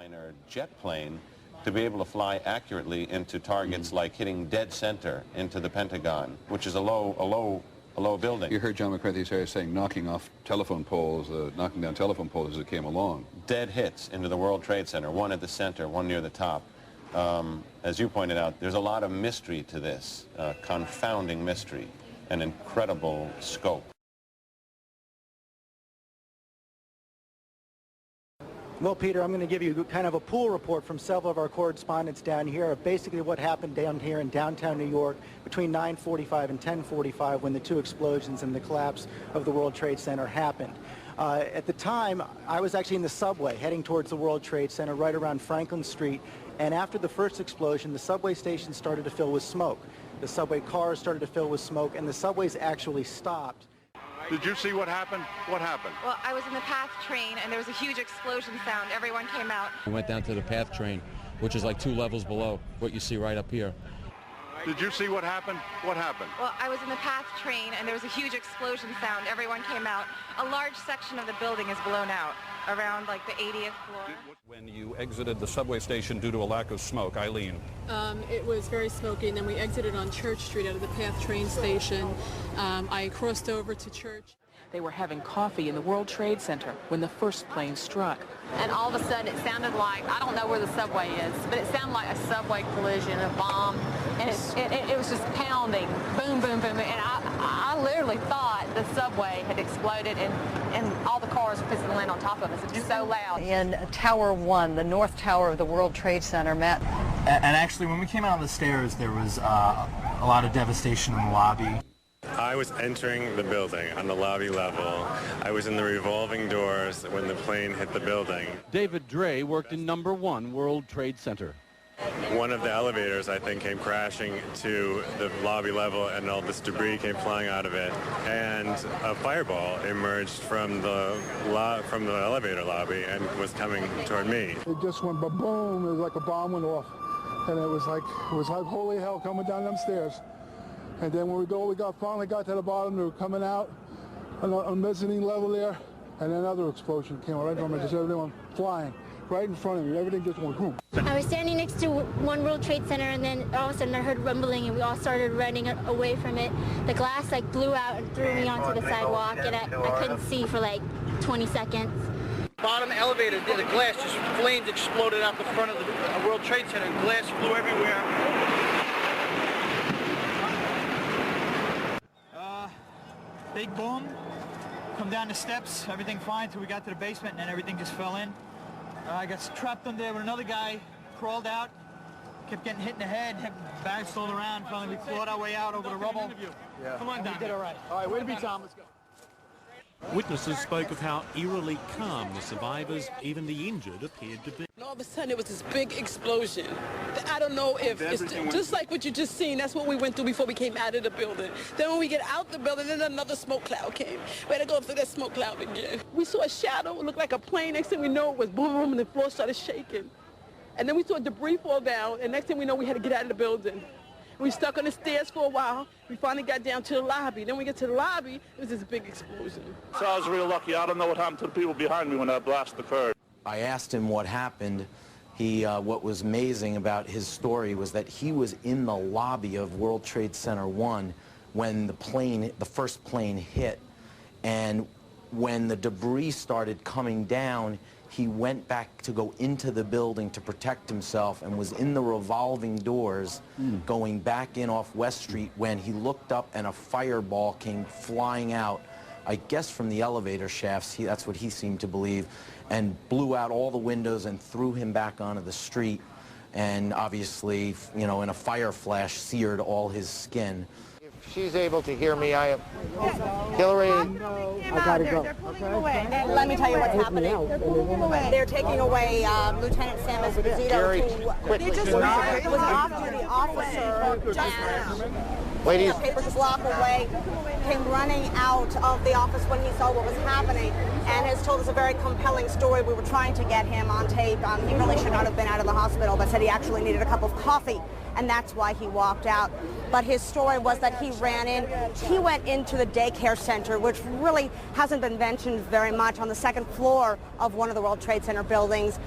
Dreamliner jet plane to be able to fly accurately into targets like hitting dead center into the Pentagon, which is a low building. You heard John McCarthy saying knocking off telephone poles, knocking down telephone poles as it came along. Dead hits into the World Trade Center, one at the center, one near the top. As you pointed out, there's a lot of mystery to this, confounding mystery, and incredible scope. Well, Peter, I'm going to give you kind of a pool report from several of our correspondents down here of basically what happened down here in downtown New York between 9:45 and 10:45 when the two explosions and the collapse of the World Trade Center happened. At the time, I was actually in the subway heading towards the World Trade Center right around Franklin Street, and after the first explosion, the subway station started to fill with smoke. The subway cars started to fill with smoke, and the subways actually stopped. Did you see what happened? What happened? Well, I was in the PATH train, and there was a huge explosion sound. Everyone came out. We went down to the PATH train, which is like 2 levels below what you see right up here. Did you see what happened? What happened? Well, I was in the PATH train, and there was a huge explosion sound. Everyone came out. A large section of the building is blown out, around like the 80th floor. When you exited the subway station due to a lack of smoke, Eileen? It was very smoky, and then we exited on Church Street out of the PATH train station. I crossed over to Church. They were having coffee in the World Trade Center when the first plane struck. And all of a sudden it sounded like, I don't know where the subway is, but it sounded like a subway collision, a bomb, and it was just pounding, boom, boom, boom, and I literally thought the subway had exploded and all the cars were supposed to land on top of us. It was so loud. In Tower 1, the North Tower of the World Trade Center, Matt. And actually, when we came out on the stairs, there was a lot of devastation in the lobby. I was entering the building on the lobby level. I was in the revolving doors when the plane hit the building. David Dre worked in number 1 World Trade Center. One of the elevators, I think, came crashing to the lobby level, and all this debris came flying out of it. And a fireball emerged from the elevator lobby and was coming toward me. It just went ba-boom. It was like a bomb went off, and it was like holy hell coming down them stairs. And then when we finally got to the bottom, they were coming out on a mezzanine level there, and another explosion came right from it. Just everything went flying right in front of me. Everything just went boom. I was standing next to One World Trade Center, and then all of a sudden I heard rumbling, and we all started running away from it. The glass blew out and threw me onto the sidewalk, and I couldn't see for 20 seconds. Bottom elevator, the glass just flames exploded out the front of the World Trade Center, and glass flew everywhere. Big boom, come down the steps, everything fine till we got to the basement, and then everything just fell in. I got trapped under there with another guy, crawled out, kept getting hit in the head, bounced all around, finally we clawed our way out over the rubble. Yeah. Come on down. We did all right. All right, way to be, Tom. Let's go. Witnesses spoke of how eerily calm the survivors, even the injured, appeared to be. And all of a sudden, it was this big explosion. I don't know if it's just like what you just seen. That's what we went through before we came out of the building. Then when we get out the building, then another smoke cloud came. We had to go through that smoke cloud again. We saw a shadow. It looked like a plane. Next thing we know, it was boom, boom, and the floor started shaking. And then we saw debris fall down. And next thing we know, we had to get out of the building. We stuck on the stairs for a while. We finally got down to the lobby. Then we get to the lobby, it was this big explosion. So I was real lucky. I don't know what happened to the people behind me when that blast occurred. I asked him what happened. What was amazing about his story was that he was in the lobby of World Trade Center 1 when the first plane hit. And when the debris started coming down, he went back to go into the building to protect himself and was in the revolving doors going back in off West Street when he looked up and a fireball came flying out, I guess from the elevator shafts, that's what he seemed to believe, and blew out all the windows and threw him back onto the street. And obviously, in a fire flash, seared all his skin. She's able to hear me. Hillary, I gotta go. They're pulling him away. And let me tell you what's happening. They're taking away Lieutenant Sam Esposito. They just was an off-duty officer just ladies, a paper's block away, came running out of the office when he saw what was happening, and has told us a very compelling story. We were trying to get him on tape. He really should not have been out of the hospital, but said he actually needed a cup of coffee, and that's why he walked out. But his story was that he ran in. He went into the daycare center, which really hasn't been mentioned very much, on the second floor of one of the World Trade Center buildings.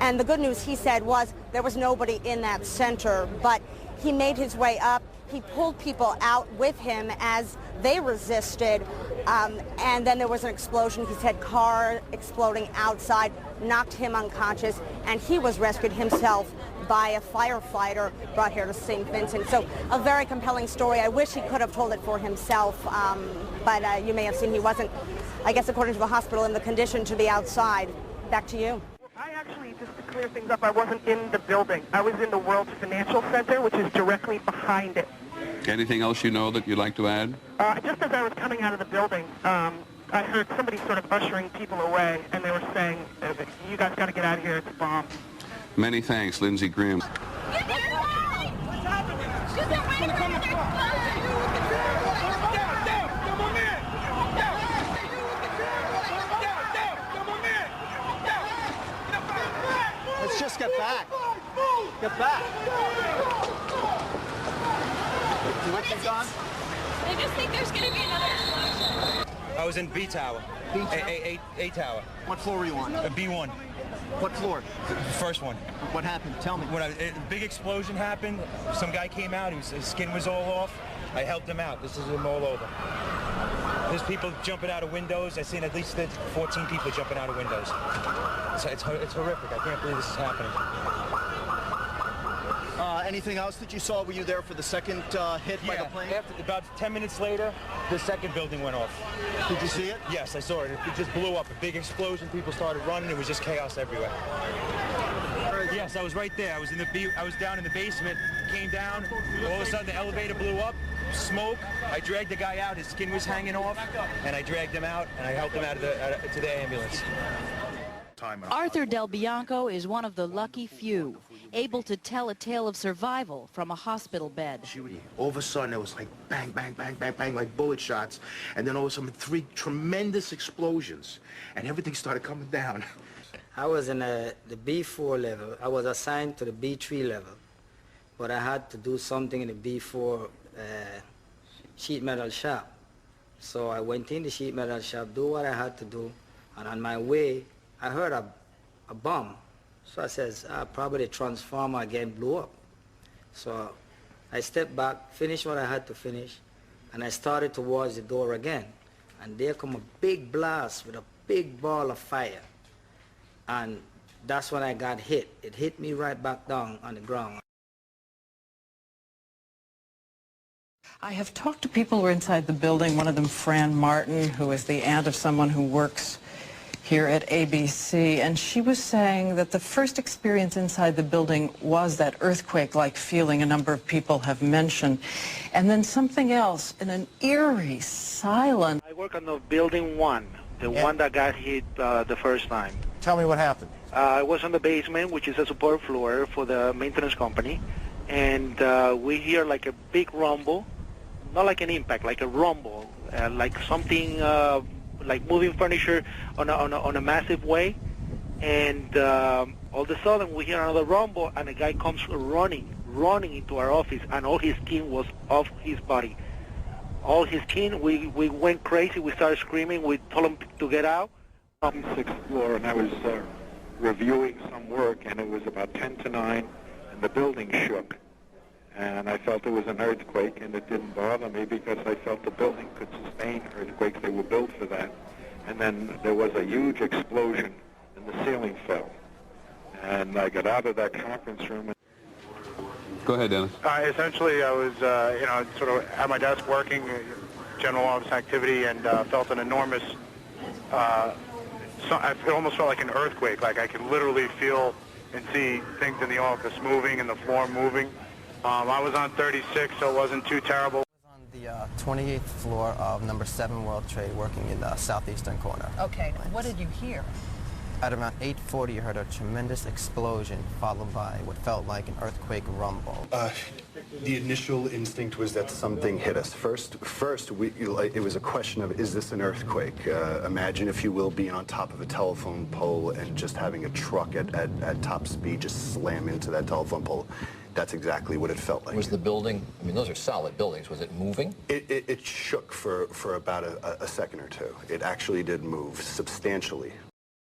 And the good news, he said, was there was nobody in that center, but he made his way up. He pulled people out with him as they resisted, and then there was an explosion. He said car exploding outside, knocked him unconscious, and he was rescued himself by a firefighter brought here to St. Vincent. So a very compelling story. I wish he could have told it for himself, but you may have seen he wasn't, I guess according to the hospital, in the condition to be outside. Back to you. I actually, just to clear things up, I wasn't in the building. I was in the World Financial Center, which is directly behind it. Anything else you know that you'd like to add? Just as I was coming out of the building, I heard somebody sort of ushering people away, and they were saying, you guys got to get out of here, it's a bomb. Many thanks, Lindsey Grimm. Let's just get back. Get back. What you gone? I just think there's going to be another explosion. I was in B tower. B tower? A tower. What floor were you on? B1. What floor? The first one. What happened? Tell me. When a big explosion happened, some guy came out. His skin was all off. I helped him out. This is him all over. There's people jumping out of windows. I've seen at least 14 people jumping out of windows. It's horrific. I can't believe this is happening. Anything else that you saw? Were you there for the second hit by the plane? About 10 minutes later, the second building went off. Did you see it? Yes, I saw it. It just blew up. A big explosion. People started running. It was just chaos everywhere. Yes, I was right there. I was down in the basement. Came down. All of a sudden, the elevator blew up. Smoke. I dragged the guy out. His skin was hanging off, and I dragged him out, and I helped him out to the ambulance. Arthur Del Bianco is one of the lucky few able to tell a tale of survival from a hospital bed. All of a sudden, it was like bang, bang, bang, bang, bang, like bullet shots. And then all of a sudden, 3 tremendous explosions. And everything started coming down. I was in the B4 level. I was assigned to the B3 level. But I had to do something in the B4 sheet metal shop. So I went in the sheet metal shop, do what I had to do. And on my way, I heard a bomb. So I says, probably the transformer again blew up. So I stepped back, finished what I had to finish, and I started towards the door again. And there come a big blast with a big ball of fire. And that's when I got hit. It hit me right back down on the ground. I have talked to people who are inside the building, one of them Fran Martin, who is the aunt of someone who works here at ABC, and she was saying that the first experience inside the building was that earthquake-like feeling a number of people have mentioned, and then something else in an eerie silence. I work on the building 1, the one that got hit the first time. Tell me what happened. I was on the basement, which is a support floor for the maintenance company, and we hear like a big rumble, not like an impact, like a rumble, like something like moving furniture on a massive way, and all of a sudden we hear another rumble, and a guy comes running into our office, and all his skin was off his body. All his skin, we went crazy, we started screaming, we told him to get out. On the 6th floor, and I was reviewing some work, and it was about 10 to 9, and the building shook. And I felt it was an earthquake, and it didn't bother me because I felt the building could sustain earthquakes. They were built for that. And then there was a huge explosion, and the ceiling fell. And I got out of that conference room. Go ahead, Dennis. Essentially, I was, sort of at my desk working, general office activity, and felt an enormous, it almost felt like an earthquake. Like I could literally feel and see things in the office moving and the floor moving. I was on 36, so it wasn't too terrible. I was on the 28th floor of number 7 World Trade, working in the southeastern corner. Okay, what did you hear? At around 8:40, you heard a tremendous explosion, followed by what felt like an earthquake rumble. The initial instinct was that something hit us. First, it was a question of, is this an earthquake? Imagine, if you will, being on top of a telephone pole and just having a truck at top speed just slam into that telephone pole. That's exactly what it felt like. Was the building, I mean, those are solid buildings, was it moving? It shook for about a second or two. It actually did move substantially.